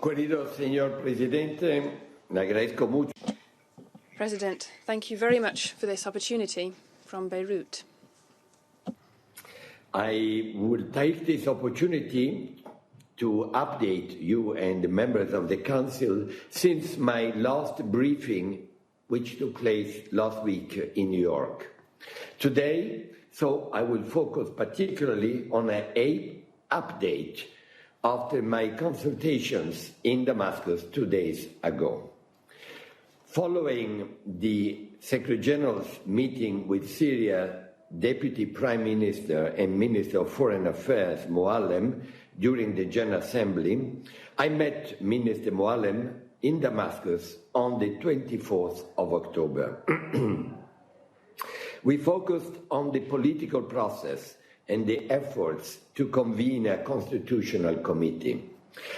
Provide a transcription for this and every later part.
Querido señor presidente, le agradezco mucho. President, thank you very much for this opportunity from Beirut. I will take this opportunity to update you and the members of the Council since my last briefing, which took place last week in New York. Today, I will focus particularly on an update after my consultations in Damascus 2 days ago. Following the Secretary General's meeting with Syria Deputy Prime Minister and Minister of Foreign Affairs al-Moallem during the General Assembly, I met Minister al-Moallem in Damascus on the 24th of October. We focused on the political process and the efforts to convene a constitutional committee.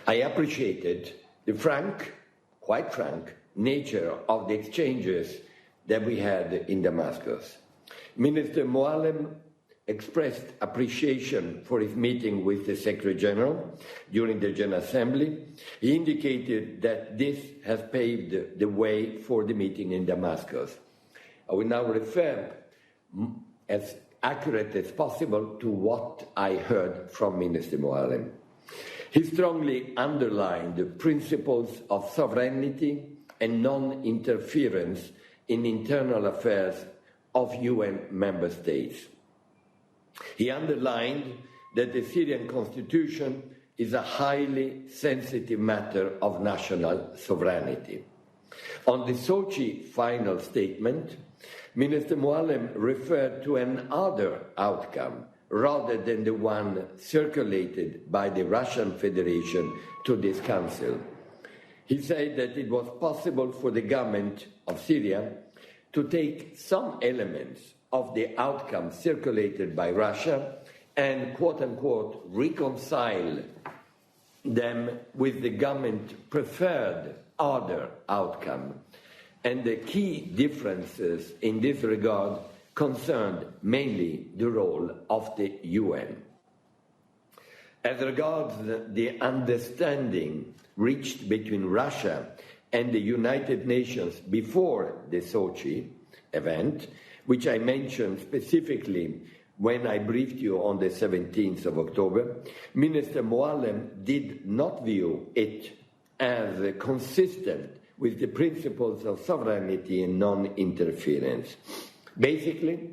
I appreciated the quite frank, nature of the exchanges that we had in Damascus. Minister al-Moallem expressed appreciation for his meeting with the Secretary General during the General Assembly. He indicated that this has paved the way for the meeting in Damascus. I will now refer as accurate as possible to what I heard from Minister al-Moallem. He strongly underlined the principles of sovereignty and non-interference in internal affairs of UN member states. He underlined that the Syrian constitution is a highly sensitive matter of national sovereignty. On the Sochi final statement, Minister al-Moallem referred to another outcome rather than the one circulated by the Russian Federation to this Council. He said that it was possible for the government of Syria to take some elements of the outcome circulated by Russia and, quote-unquote, reconcile them with the government-preferred other outcome. And the key differences in this regard concerned mainly the role of the UN. As regards the understanding reached between Russia and the United Nations before the Sochi event, which I mentioned specifically when I briefed you on the 17th of October, Minister al-Moallem did not view it as consistent with the principles of sovereignty and non-interference. Basically,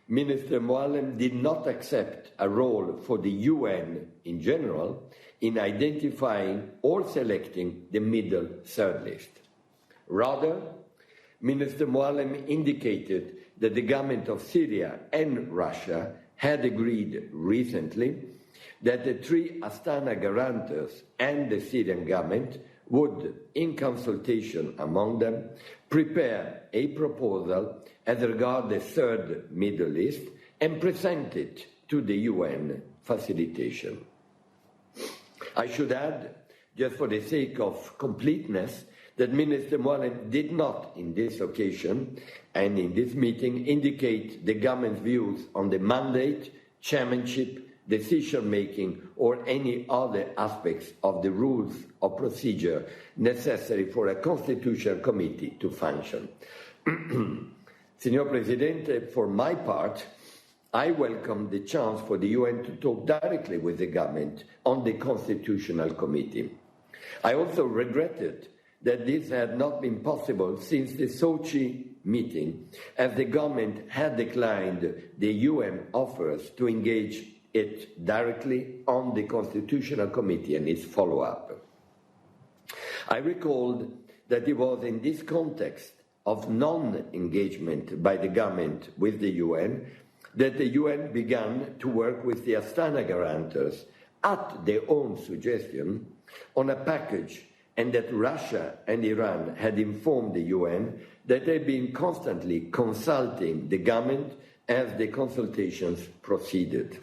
Minister al-Moallem did not accept a role for the UN in general in identifying or selecting the middle third list. Rather, Minister al-Moallem indicated that the government of Syria and Russia had agreed recently that the three Astana guarantors and the Syrian government would, in consultation among them, prepare a proposal as regards the third middle list and present it to the UN facilitation. I should add, just for the sake of completeness, that Minister al-Moallem did not, in this occasion and in this meeting, indicate the government's views on the mandate, chairmanship, decision-making, or any other aspects of the rules of procedure necessary for a constitutional committee to function. Signor Presidente, for my part, I welcome the chance for the UN to talk directly with the government on the Constitutional Committee. I also regretted that this had not been possible since the Sochi meeting, as the government had declined the UN offers to engage it directly on the Constitutional Committee and its follow-up. I recalled that it was in this context of non-engagement by the government with the UN that the UN began to work with the Astana guarantors at their own suggestion on a package, and that Russia and Iran had informed the UN that they'd been constantly consulting the government as the consultations proceeded.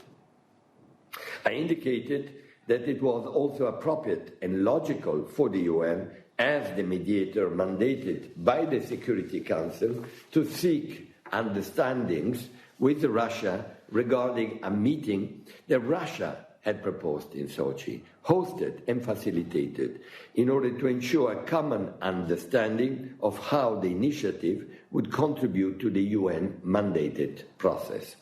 I indicated that it was also appropriate and logical for the UN, as the mediator mandated by the Security Council, to seek understandings with Russia regarding a meeting that Russia had proposed in Sochi, hosted and facilitated in order to ensure a common understanding of how the initiative would contribute to the UN mandated process.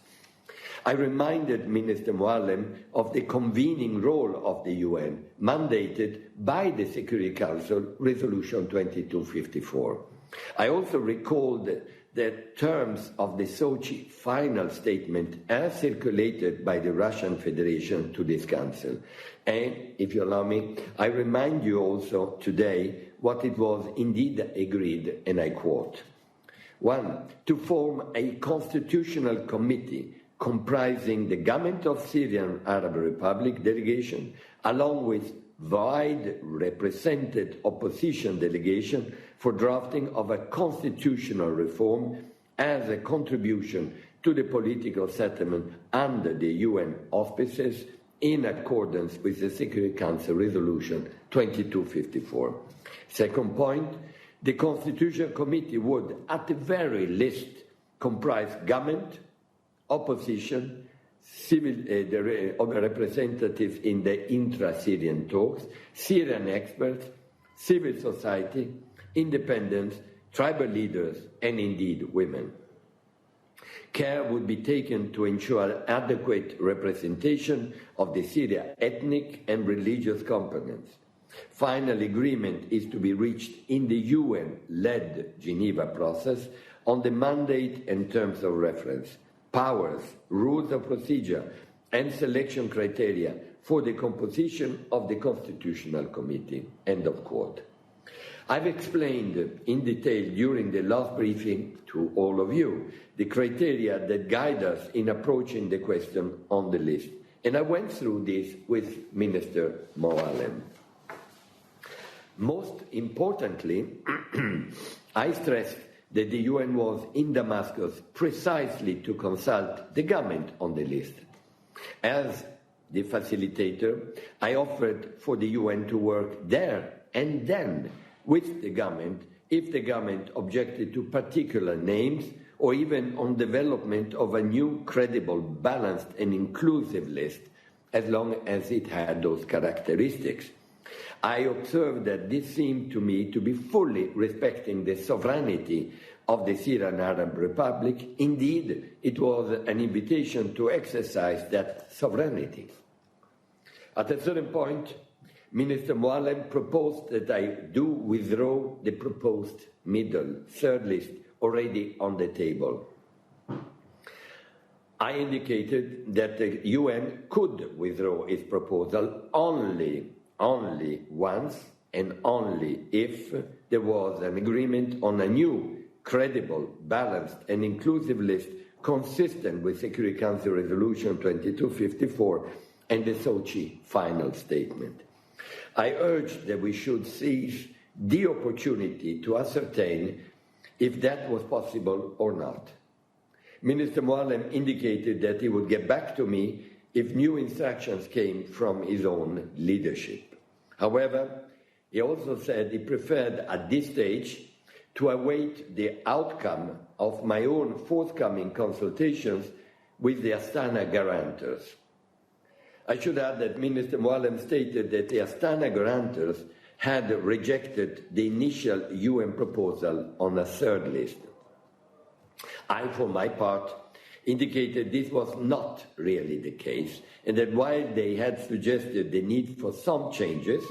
I reminded Minister Moallem of the convening role of the UN mandated by the Security Council Resolution 2254. I also recalled the terms of the Sochi final statement as circulated by the Russian Federation to this Council. And, if you allow me, I remind you also today what it was indeed agreed, and I quote. 1. To form a constitutional committee comprising the Government of Syrian Arab Republic delegation, along with wide represented opposition delegation for drafting of a constitutional reform as a contribution to the political settlement under the UN auspices in accordance with the Security Council Resolution 2254. Second point, the Constitutional Committee would, at the very least, comprise government, opposition, civil representatives in the intra-Syrian talks, Syrian experts, civil society, independents, tribal leaders, and indeed women. Care would be taken to ensure adequate representation of the Syria ethnic and religious components. Final agreement is to be reached in the UN-led Geneva process on the mandate and terms of reference, powers, rules of procedure, and selection criteria for the composition of the Constitutional Committee. End of quote. I've explained in detail during the last briefing to all of you the criteria that guide us in approaching the question on the list, and I went through this with Minister Moallem. Most importantly, I stressed that the UN was in Damascus precisely to consult the government on the list. As the facilitator, I offered for the UN to work there and then with the government if the government objected to particular names or even on development of a new, credible, balanced and inclusive list, as long as it had those characteristics. I observed that this seemed to me to be fully respecting the sovereignty of the Syrian Arab Republic. Indeed, it was an invitation to exercise that sovereignty. At a certain point, Minister Moallem proposed that I do withdraw the proposed middle, third list already on the table. I indicated that the UN could withdraw its proposal only once and only if there was an agreement on a new, credible, balanced and inclusive list consistent with Security Council Resolution 2254 and the Sochi final statement. I urged that we should seize the opportunity to ascertain if that was possible or not. Minister Moallem indicated that he would get back to me if new instructions came from his own leadership. However, he also said he preferred at this stage to await the outcome of my own forthcoming consultations with the Astana guarantors. I should add that Minister Moallem stated that the Astana guarantors had rejected the initial UN proposal on a third list. I, for my part, indicated this was not really the case, and that while they had suggested the need for some changes,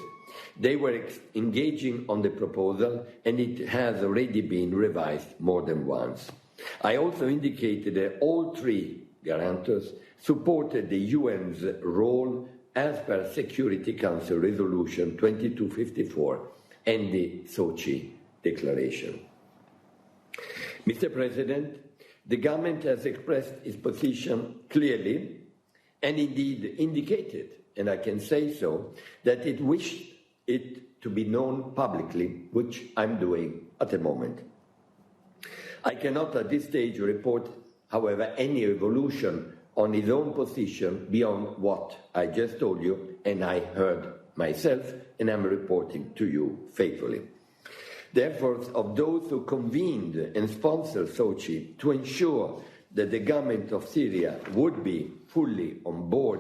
they were engaging on the proposal, and it has already been revised more than once. I also indicated that all three guarantors supported the UN's role as per Security Council Resolution 2254 and the Sochi Declaration. Mr. President, the government has expressed its position clearly and indeed indicated, and I can say so, that it wished it to be known publicly, which I'm doing at the moment. I cannot at this stage report, however, any evolution on his own position beyond what I just told you and I heard myself, and I'm reporting to you faithfully. The efforts of those who convened and sponsored Sochi to ensure that the government of Syria would be fully on board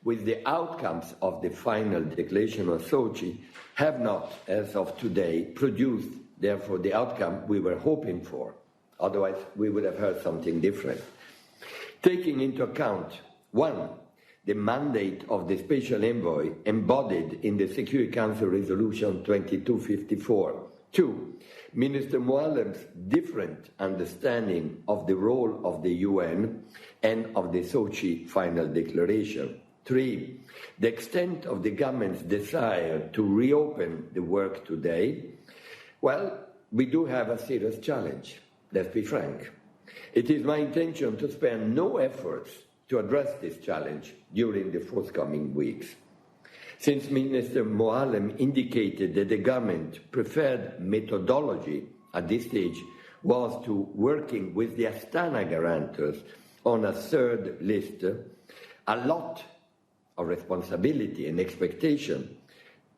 with the outcomes of the final declaration of Sochi have not, as of today, produced, therefore, the outcome we were hoping for. Otherwise, we would have heard something different. Taking into account, one, the mandate of the Special Envoy embodied in the Security Council Resolution 2254. Two, Minister Moallem's different understanding of the role of the UN and of the Sochi final declaration. Three, the extent of the government's desire to reopen the work today. Well, we do have a serious challenge, let's be frank. It is my intention to spare no efforts to address this challenge during the forthcoming weeks. Since Minister Moallem indicated that the government preferred methodology at this stage was to working with the Astana guarantors on a third list, a lot of responsibility and expectation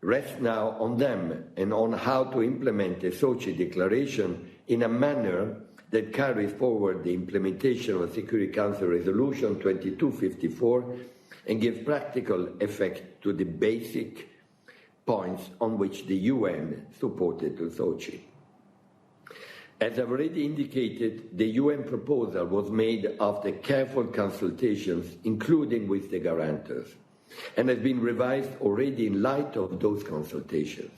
rests now on them and on how to implement the Sochi Declaration in a manner that carries forward the implementation of Security Council Resolution 2254 and gives practical effect to the basic points on which the UN supported Sochi. As I've already indicated, the UN proposal was made after careful consultations, including with the guarantors, and has been revised already in light of those consultations.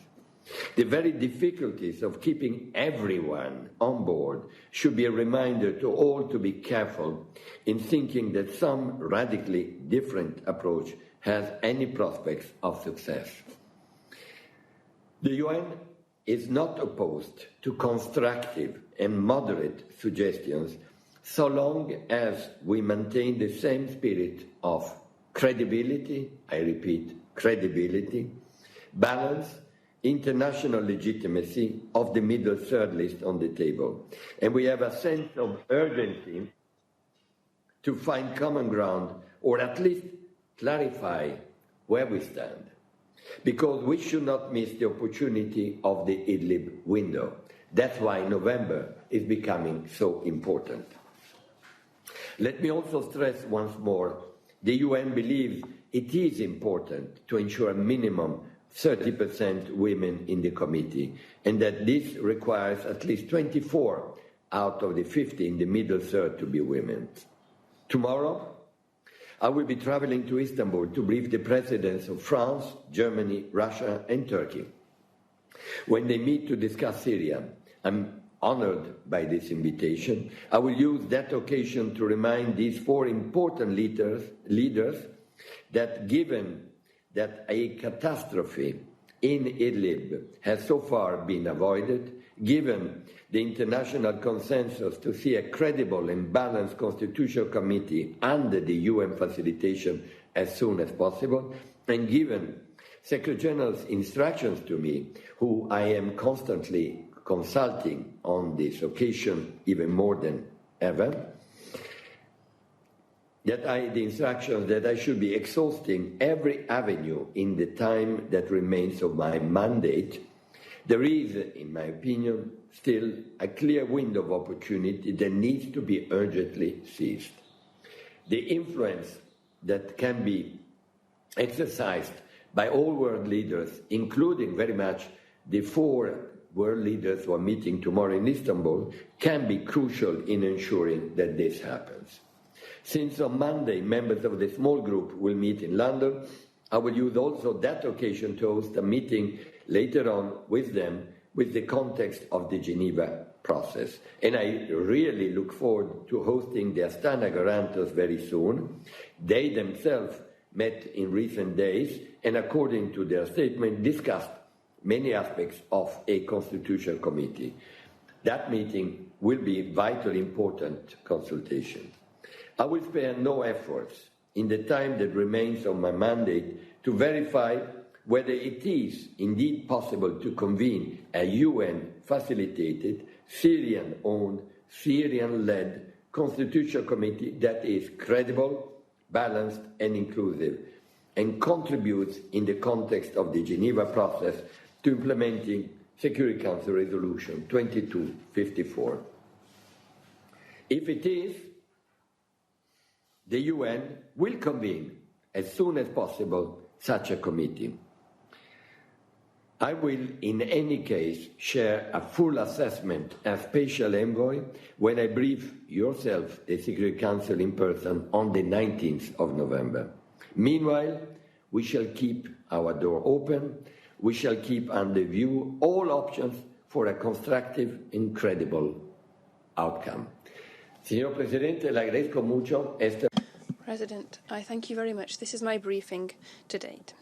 The very difficulties of keeping everyone on board should be a reminder to all to be careful in thinking that some radically different approach has any prospects of success. The UN is not opposed to constructive and moderate suggestions so long as we maintain the same spirit of credibility, I repeat, credibility, balance, international legitimacy of the middle third list on the table. And we have a sense of urgency to find common ground or at least clarify where we stand, because we should not miss the opportunity of the Idlib window. That's why November is becoming so important. Let me also stress once more, the UN believes it is important to ensure a minimum 30% women in the committee, and that this requires at least 24 out of the 50 in the middle third to be women. Tomorrow, I will be traveling to Istanbul to brief the presidents of France, Germany, Russia, and Turkey. When they meet to discuss Syria, I'm honored by this invitation. I will use that occasion to remind these four important leaders that given that a catastrophe in Idlib has so far been avoided, given the international consensus to see a credible and balanced constitutional committee under the UN facilitation as soon as possible, and given Secretary General's instructions to me, who I am constantly consulting on this occasion even more than ever, the instructions that I should be exhausting every avenue in the time that remains of my mandate, there is, in my opinion, still a clear window of opportunity that needs to be urgently seized. The influence that can be exercised by all world leaders, including very much the four world leaders who are meeting tomorrow in Istanbul, can be crucial in ensuring that this happens. Since on Monday, members of the small group will meet in London, I will use also that occasion to host a meeting later on with them with the context of the Geneva process. And I really look forward to hosting the Astana guarantors very soon. They themselves met in recent days and, according to their statement, discussed many aspects of a constitutional committee. That meeting will be vitally important consultation. I will spare no efforts in the time that remains of my mandate to verify whether it is indeed possible to convene a UN-facilitated, Syrian-owned, Syrian-led constitutional committee that is credible, balanced, and inclusive, and contributes in the context of the Geneva process to implementing Security Council Resolution 2254. If it is, the UN will convene as soon as possible such a committee. I will, in any case, share a full assessment as Special Envoy when I brief yourself, the Security Council, in person on the 19th of November. Meanwhile, we shall keep our door open. We shall keep under view all options for a constructive and credible outcome. Señor Presidente, le agradezco mucho. President, I thank you very much. This is my briefing to date.